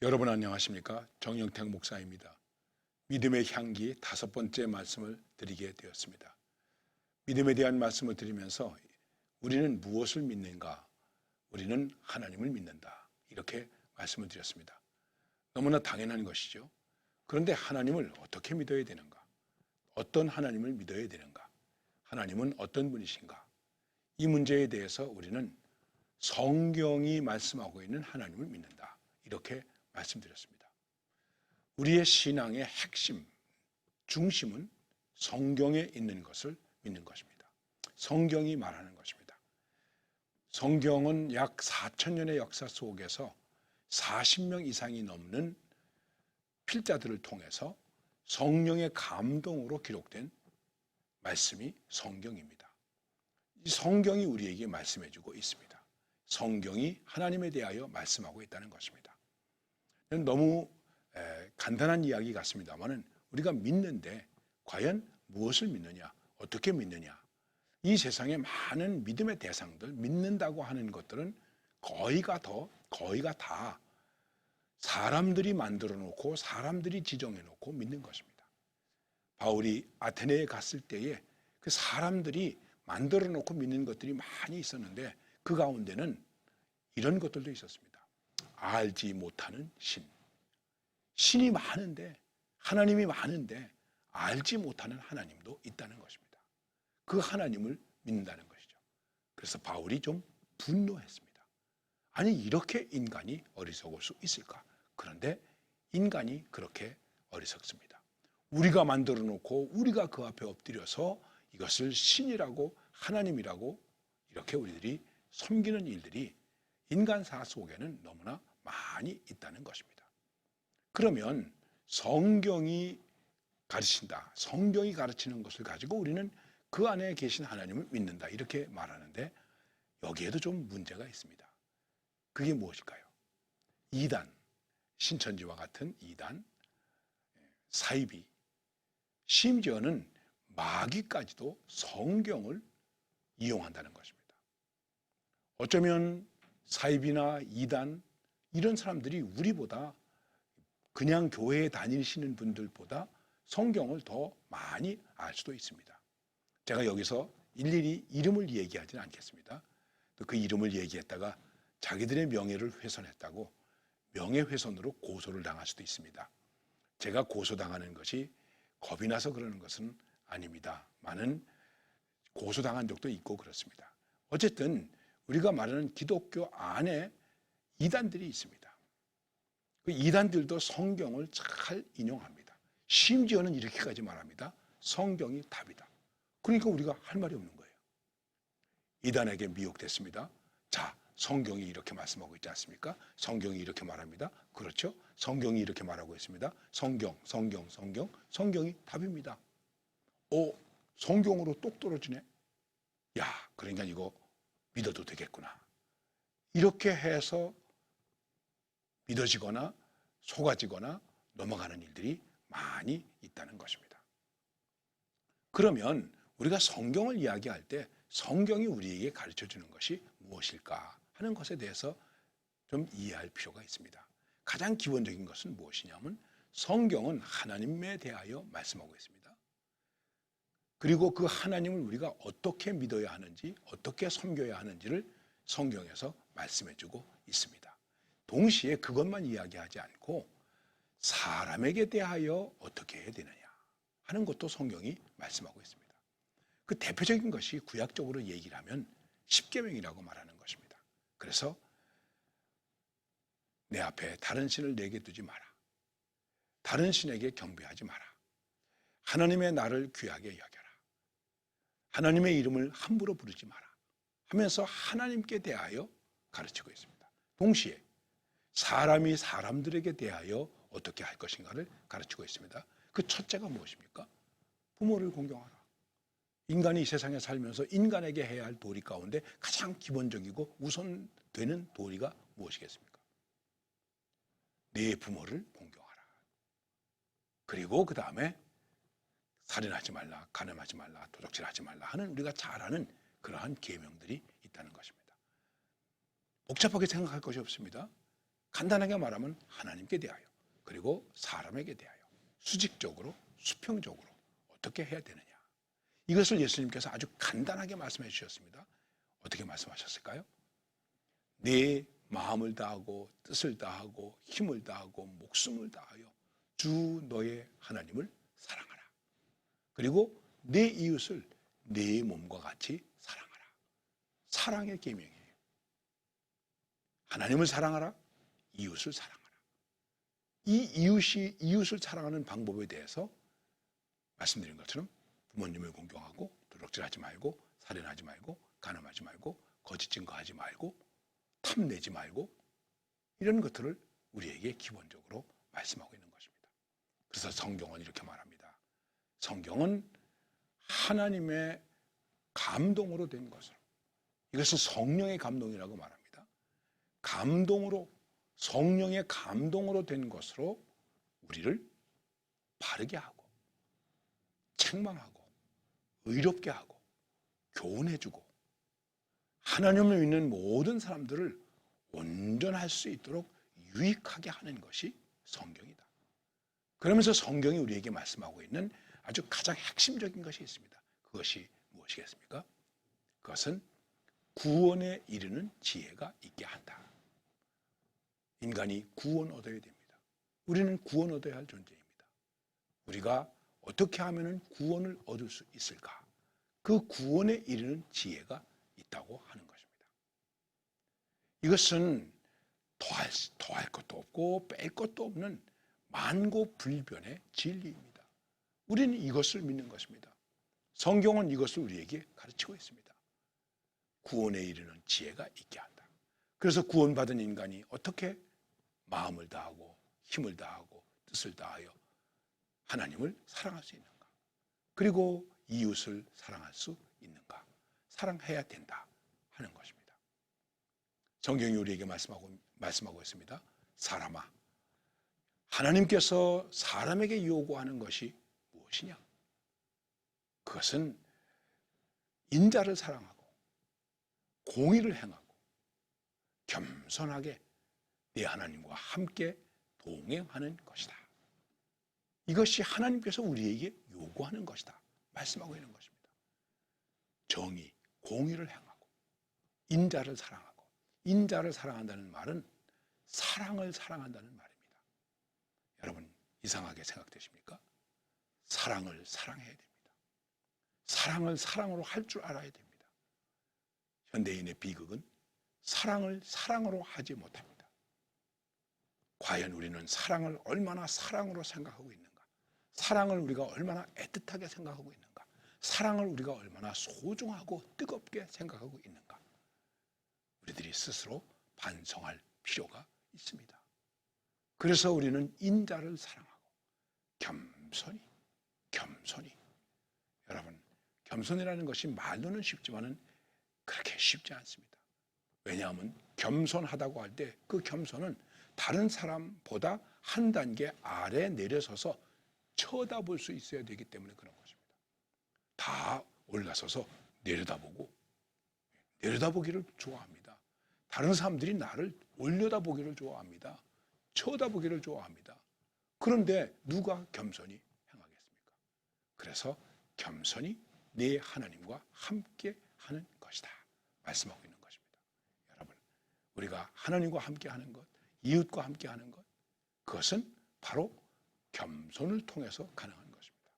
여러분 안녕하십니까? 정영택 목사입니다. 믿음의 향기 5번째 말씀을 드리게 되었습니다. 믿음에 대한 말씀을 드리면서 우리는 무엇을 믿는가? 우리는 하나님을 믿는다. 이렇게 말씀을 드렸습니다. 너무나 당연한 것이죠. 그런데 하나님을 어떻게 믿어야 되는가? 어떤 하나님을 믿어야 되는가? 하나님은 어떤 분이신가? 이 문제에 대해서 우리는 성경이 말씀하고 있는 하나님을 믿는다. 이렇게 말씀드렸습니다. 우리의 신앙의 핵심, 중심은 성경에 있는 것을 믿는 것입니다. 성경이 말하는 것입니다. 성경은 약 4,000년의 역사 속에서 40명 이상이 넘는 필자들을 통해서 성령의 감동으로 기록된 말씀이 성경입니다. 이 성경이 우리에게 말씀해주고 있습니다. 성경이 하나님에 대하여 말씀하고 있다는 것입니다. 너무 간단한 이야기 같습니다만 우리가 믿는데 과연 무엇을 믿느냐, 어떻게 믿느냐, 이 세상에 많은 믿음의 대상들, 믿는다고 하는 것들은 거의가 다 사람들이 만들어 놓고 사람들이 지정해 놓고 믿는 것입니다. 바울이 아테네에 갔을 때에 그 사람들이 만들어 놓고 믿는 것들이 많이 있었는데 그 가운데는 이런 것들도 있었습니다. 알지 못하는 신. 신이 많은데, 하나님이 많은데 알지 못하는 하나님도 있다는 것입니다. 그 하나님을 믿는다는 것이죠. 그래서 바울이 좀 분노했습니다. 아니, 이렇게 인간이 어리석을 수 있을까? 그런데 인간이 그렇게 어리석습니다. 우리가 만들어 놓고 우리가 그 앞에 엎드려서 이것을 신이라고 하나님이라고 이렇게 우리들이 섬기는 일들이 인간사 속에는 너무나 많이 있다는 것입니다. 그러면 성경이 가르친다. 성경이 가르치는 것을 가지고 우리는 그 안에 계신 하나님을 믿는다. 이렇게 말하는데 여기에도 좀 문제가 있습니다. 그게 무엇일까요? 이단, 신천지와 같은 이단, 사이비, 심지어는 마귀까지도 성경을 이용한다는 것입니다. 어쩌면 사이비나 이단 이런 사람들이 우리보다 그냥 교회에 다니시는 분들보다 성경을 더 많이 알 수도 있습니다. 제가 여기서 일일이 이름을 얘기하지는 않겠습니다. 또 그 이름을 얘기했다가 자기들의 명예를 훼손했다고 명예훼손으로 고소를 당할 수도 있습니다. 제가 고소당하는 것이 겁이 나서 그러는 것은 아닙니다. 많은 고소당한 적도 있고 그렇습니다. 어쨌든 우리가 말하는 기독교 안에 이단들이 있습니다. 그 이단들도 성경을 잘 인용합니다. 심지어는 이렇게까지 말합니다. 성경이 답이다. 그러니까 우리가 할 말이 없는 거예요. 이단에게 미혹됐습니다. 자, 성경이 이렇게 말씀하고 있지 않습니까? 성경이 이렇게 말합니다. 그렇죠? 성경이 이렇게 말하고 있습니다. 성경이 답입니다. 성경으로 똑 떨어지네. 야, 그러니까 이거 믿어도 되겠구나. 이렇게 해서 믿어지거나 속아지거나 넘어가는 일들이 많이 있다는 것입니다. 그러면 우리가 성경을 이야기할 때 성경이 우리에게 가르쳐주는 것이 무엇일까 하는 것에 대해서 좀 이해할 필요가 있습니다. 가장 기본적인 것은 무엇이냐면 성경은 하나님에 대하여 말씀하고 있습니다. 그리고 그 하나님을 우리가 어떻게 믿어야 하는지, 어떻게 섬겨야 하는지를 성경에서 말씀해주고 있습니다. 동시에 그것만 이야기하지 않고 사람에게 대하여 어떻게 해야 되느냐 하는 것도 성경이 말씀하고 있습니다. 그 대표적인 것이 구약적으로 얘기를 하면 십계명이라고 말하는 것입니다. 그래서 내 앞에 다른 신을 내게 두지 마라. 다른 신에게 경배하지 마라. 하나님의 나를 귀하게 여겨라. 하나님의 이름을 함부로 부르지 마라 하면서 하나님께 대하여 가르치고 있습니다. 동시에 사람이 사람들에게 대하여 어떻게 할 것인가를 가르치고 있습니다. 그 첫째가 무엇입니까? 부모를 공경하라. 인간이 이 세상에 살면서 인간에게 해야 할 도리 가운데 가장 기본적이고 우선되는 도리가 무엇이겠습니까? 네 부모를 공경하라. 그리고 그 다음에 살인하지 말라, 간음하지 말라, 도적질하지 말라 하는 우리가 잘 아는 그러한 계명들이 있다는 것입니다. 복잡하게 생각할 것이 없습니다. 간단하게 말하면 하나님께 대하여 그리고 사람에게 대하여 수직적으로 수평적으로 어떻게 해야 되느냐. 이것을 예수님께서 아주 간단하게 말씀해 주셨습니다. 어떻게 말씀하셨을까요? 내 마음을 다하고 뜻을 다하고 힘을 다하고 목숨을 다하여 주 너의 하나님을 사랑하라. 그리고 내 이웃을 내 몸과 같이 사랑하라. 사랑의 계명이에요. 하나님을 사랑하라. 이웃을 사랑하라. 이 이웃이 이웃을 사랑하는 방법에 대해서 말씀드린 것처럼 부모님을 공경하고 도둑질하지 말고 살인하지 말고 간음하지 말고 거짓 증거하지 말고 탐내지 말고 이런 것들을 우리에게 기본적으로 말씀하고 있는 것입니다. 그래서 성경은 이렇게 말합니다. 성경은 하나님의 감동으로 된 것으로, 이것은 성령의 감동이라고 말합니다. 감동으로, 성령의 감동으로 된 것으로 우리를 바르게 하고 책망하고 의롭게 하고 교훈해주고 하나님을 믿는 모든 사람들을 온전할 수 있도록 유익하게 하는 것이 성경이다. 그러면서 성경이 우리에게 말씀하고 있는 아주 가장 핵심적인 것이 있습니다. 그것이 무엇이겠습니까? 그것은 구원에 이르는 지혜가 있게 한다. 인간이 구원 얻어야 됩니다. 우리는 구원 얻어야 할 존재입니다. 우리가 어떻게 하면 구원을 얻을 수 있을까? 그 구원에 이르는 지혜가 있다고 하는 것입니다. 이것은 더할 것도 없고 뺄 것도 없는 만고불변의 진리입니다. 우리는 이것을 믿는 것입니다. 성경은 이것을 우리에게 가르치고 있습니다. 구원에 이르는 지혜가 있게 한다. 그래서 구원받은 인간이 어떻게 마음을 다하고 힘을 다하고 뜻을 다하여 하나님을 사랑할 수 있는가? 그리고 이웃을 사랑할 수 있는가? 사랑해야 된다 하는 것입니다. 성경이 우리에게 말씀하고 있습니다. 사람아, 하나님께서 사람에게 요구하는 것이 무엇이냐? 그것은 인자를 사랑하고 공의를 행하고 겸손하게 내 하나님과 함께 동행하는 것이다. 이것이 하나님께서 우리에게 요구하는 것이다. 말씀하고 있는 것입니다. 정의, 공의를 행하고 인자를 사랑하고, 인자를 사랑한다는 말은 사랑을 사랑한다는 말입니다. 여러분, 이상하게 생각되십니까? 사랑을 사랑해야 됩니다. 사랑을 사랑으로 할 줄 알아야 됩니다. 현대인의 비극은 사랑을 사랑으로 하지 못합니다. 과연 우리는 사랑을 얼마나 사랑으로 생각하고 있는가? 사랑을 우리가 얼마나 애틋하게 생각하고 있는가? 사랑을 우리가 얼마나 소중하고 뜨겁게 생각하고 있는가? 우리들이 스스로 반성할 필요가 있습니다. 그래서 우리는 인자를 사랑하고 겸손히 여러분, 겸손이라는 것이 말로는 쉽지만은 그렇게 쉽지 않습니다. 왜냐하면 겸손하다고 할 때 그 겸손은 다른 사람보다 한 단계 아래 내려서서 쳐다볼 수 있어야 되기 때문에 그런 것입니다. 다 올라서서 내려다보기를 좋아합니다. 다른 사람들이 나를 올려다보기를 좋아합니다. 쳐다보기를 좋아합니다. 그런데 누가 겸손히 행하겠습니까? 그래서 겸손히 내 하나님과 함께 하는 것이다 말씀하고 있는 것입니다. 여러분, 우리가 하나님과 함께 하는 것, 이웃과 함께 하는 것, 그것은 바로 겸손을 통해서 가능한 것입니다.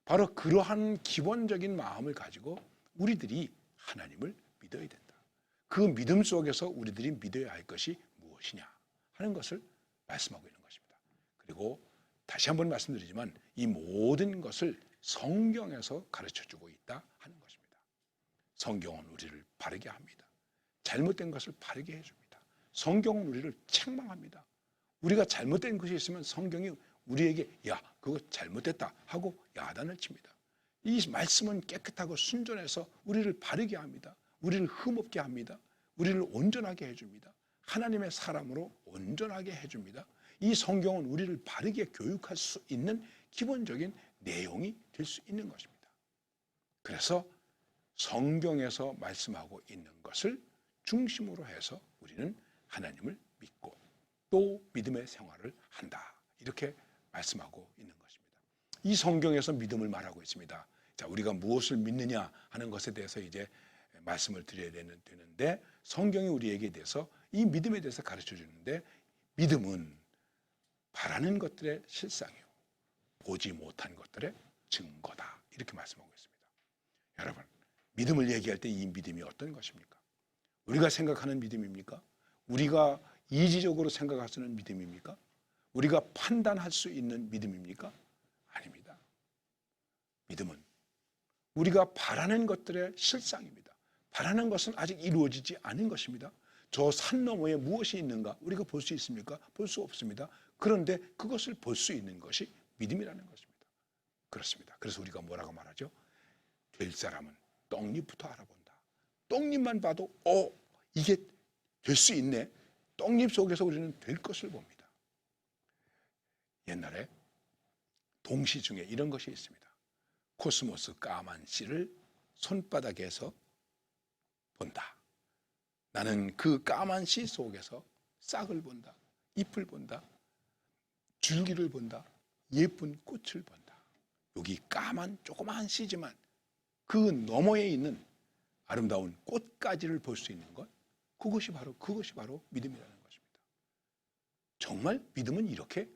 바로 그러한 기본적인 마음을 가지고 우리들이 하나님을 믿어야 된다. 그 믿음 속에서 우리들이 믿어야 할 것이 무엇이냐 하는 것을 말씀하고 있는 것입니다. 그리고 다시 한번 말씀드리지만 이 모든 것을 성경에서 가르쳐주고 있다 하는 것입니다. 성경은 우리를 바르게 합니다. 잘못된 것을 바르게 해줍니다. 성경은 우리를 책망합니다. 우리가 잘못된 것이 있으면 성경이 우리에게 야, 그거 잘못됐다 하고 야단을 칩니다. 이 말씀은 깨끗하고 순전해서 우리를 바르게 합니다. 우리를 흠없게 합니다. 우리를 온전하게 해줍니다. 하나님의 사람으로 온전하게 해줍니다. 이 성경은 우리를 바르게 교육할 수 있는 기본적인 내용이 될 수 있는 것입니다. 그래서 성경에서 말씀하고 있는 것을 중심으로 해서 우리는 하나님을 믿고 또 믿음의 생활을 한다. 이렇게 말씀하고 있는 것입니다. 이 성경에서 믿음을 말하고 있습니다. 자, 우리가 무엇을 믿느냐 하는 것에 대해서 이제 말씀을 드려야 되는데, 성경이 우리에게 대해서 이 믿음에 대해서 가르쳐 주는데, 믿음은 바라는 것들의 실상이요, 보지 못한 것들의 증거다. 이렇게 말씀하고 있습니다. 여러분, 믿음을 얘기할 때 이 믿음이 어떤 것입니까? 우리가 생각하는 믿음입니까? 우리가 이지적으로 생각할 수 있는 믿음입니까? 우리가 판단할 수 있는 믿음입니까? 아닙니다. 믿음은 우리가 바라는 것들의 실상입니다. 바라는 것은 아직 이루어지지 않은 것입니다. 저 산 너머에 무엇이 있는가 우리가 볼 수 있습니까? 볼 수 없습니다. 그런데 그것을 볼 수 있는 것이 믿음이라는 것입니다. 그렇습니다. 그래서 우리가 뭐라고 말하죠? 될 사람은 떡잎부터 알아본다. 떡잎만 봐도 이게 될 수 있네. 떡잎 속에서 우리는 될 것을 봅니다. 옛날에 동시 중에 이런 것이 있습니다. 코스모스 까만 씨를 손바닥에서 본다. 나는 그 까만 씨 속에서 싹을 본다. 잎을 본다. 줄기를 본다. 예쁜 꽃을 본다. 여기 까만 조그만 씨지만 그 너머에 있는 아름다운 꽃가지를 볼 수 있는 것, 그것이 바로 믿음이라는 것입니다. 정말 믿음은 이렇게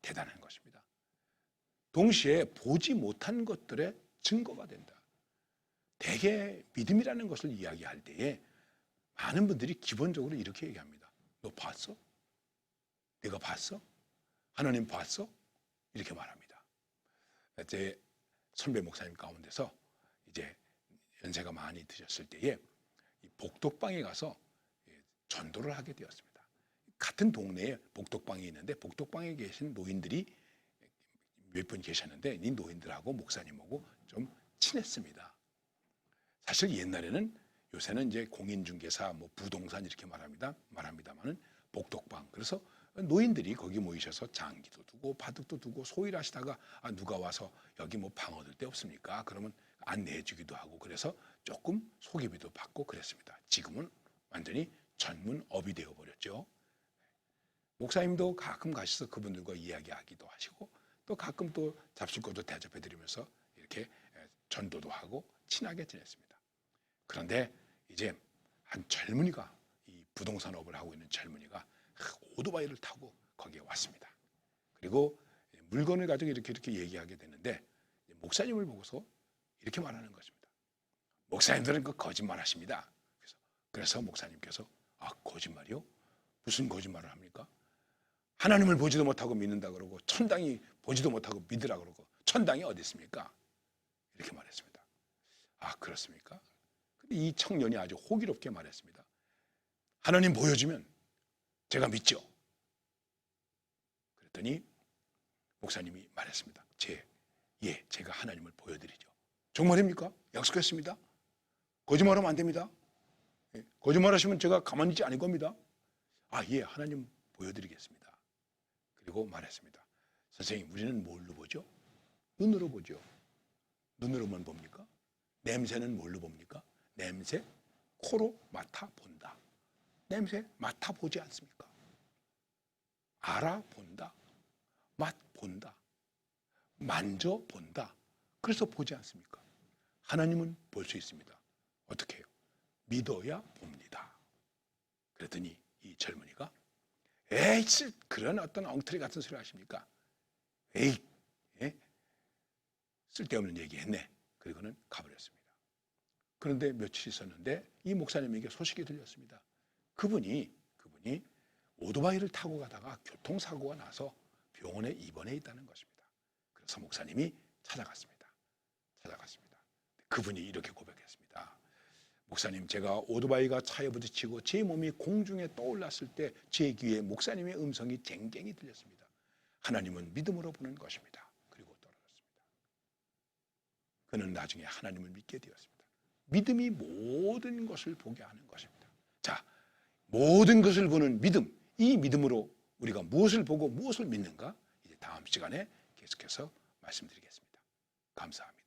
대단한 것입니다. 동시에 보지 못한 것들의 증거가 된다. 대개 믿음이라는 것을 이야기할 때에 많은 분들이 기본적으로 이렇게 얘기합니다. 너 봤어? 내가 봤어? 하나님 봤어? 이렇게 말합니다. 제 선배 목사님 가운데서 이제 연세가 많이 드셨을 때에 복덕방에 가서 전도를 하게 되었습니다. 같은 동네에 복덕방이 있는데 복덕방에 계신 노인들이 몇 분 계셨는데 이 노인들하고 목사님하고 좀 친했습니다. 사실 옛날에는, 요새는 이제 공인중개사, 부동산 이렇게 말합니다만은 복덕방, 그래서 노인들이 거기 모이셔서 장기도 두고 바둑도 두고 소일 하시다가 누가 와서 여기 방 얻을 데 없습니까? 그러면 안내해주기도 하고, 그래서 조금 소개비도 받고 그랬습니다. 지금은 완전히 전문업이 되어버렸죠. 목사님도 가끔 가셔서 그분들과 이야기하기도 하시고, 또 가끔 또 잡술것도 대접해드리면서 이렇게 전도도 하고 친하게 지냈습니다. 그런데 이제 한 젊은이가, 이 부동산업을 하고 있는 젊은이가 오토바이를 타고 거기에 왔습니다. 그리고 물건을 가지고 이렇게 얘기하게 되는데, 목사님을 보고서 이렇게 말하는 것입니다. 목사님들은 그 거짓말 하십니다. 그래서 목사님께서 거짓말이요? 무슨 거짓말을 합니까? 하나님을 보지도 못하고 믿는다 그러고, 천당이 보지도 못하고 믿으라 그러고, 천당이 어디 있습니까? 이렇게 말했습니다. 그렇습니까? 근데 이 청년이 아주 호기롭게 말했습니다. 하나님 보여주면 제가 믿죠. 그랬더니 목사님이 말했습니다. 제가 하나님을 보여드리죠. 정말입니까? 약속했습니다. 거짓말하면 안 됩니다. 거짓말하시면 제가 가만히 있지 않을 겁니다. 하나님 보여드리겠습니다. 그리고 말했습니다. 선생님, 우리는 뭘로 보죠? 눈으로 보죠. 눈으로만 봅니까? 냄새는 뭘로 봅니까? 냄새, 코로 맡아본다. 냄새 맡아보지 않습니까? 알아본다. 맛본다. 만져본다. 그래서 보지 않습니까? 하나님은 볼 수 있습니다. 어떻게 해요? 믿어야 봅니다. 그랬더니 이 젊은이가 그런 어떤 엉터리 같은 소리 하십니까? 쓸데없는 얘기 했네. 그리고는 가버렸습니다. 그런데 며칠 있었는데 이 목사님에게 소식이 들렸습니다. 그분이 오토바이를 타고 가다가 교통사고가 나서 병원에 입원해 있다는 것입니다. 그래서 목사님이 찾아갔습니다. 그분이 이렇게 고백했습니다. 목사님, 제가 오토바이가 차에 부딪히고 제 몸이 공중에 떠올랐을 때 제 귀에 목사님의 음성이 쟁쟁이 들렸습니다. 하나님은 믿음으로 보는 것입니다. 그리고 떨어졌습니다. 그는 나중에 하나님을 믿게 되었습니다. 믿음이 모든 것을 보게 하는 것입니다. 자, 모든 것을 보는 믿음, 이 믿음으로 우리가 무엇을 보고 무엇을 믿는가? 이제 다음 시간에 계속해서 말씀드리겠습니다. 감사합니다.